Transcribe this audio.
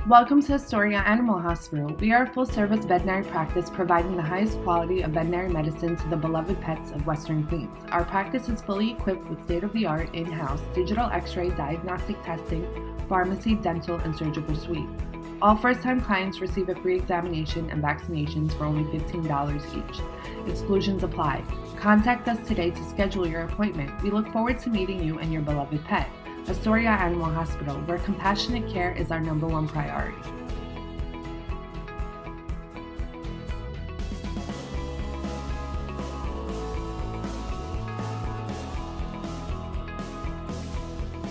Welcome to Astoria Animal Hospital. We are a full-service veterinary practice providing the highest quality of veterinary medicine to the beloved pets of Western Queens. Our practice is fully equipped with state-of-the-art in-house digital X-ray diagnostic testing, pharmacy, dental, and surgical suite. All first-time clients receive a free examination and vaccinations for only $15 each. Exclusions apply. Contact us today to schedule your appointment. We look forward to meeting you and your beloved pet. Astoria Animal Hospital, where compassionate care is our #1 priority.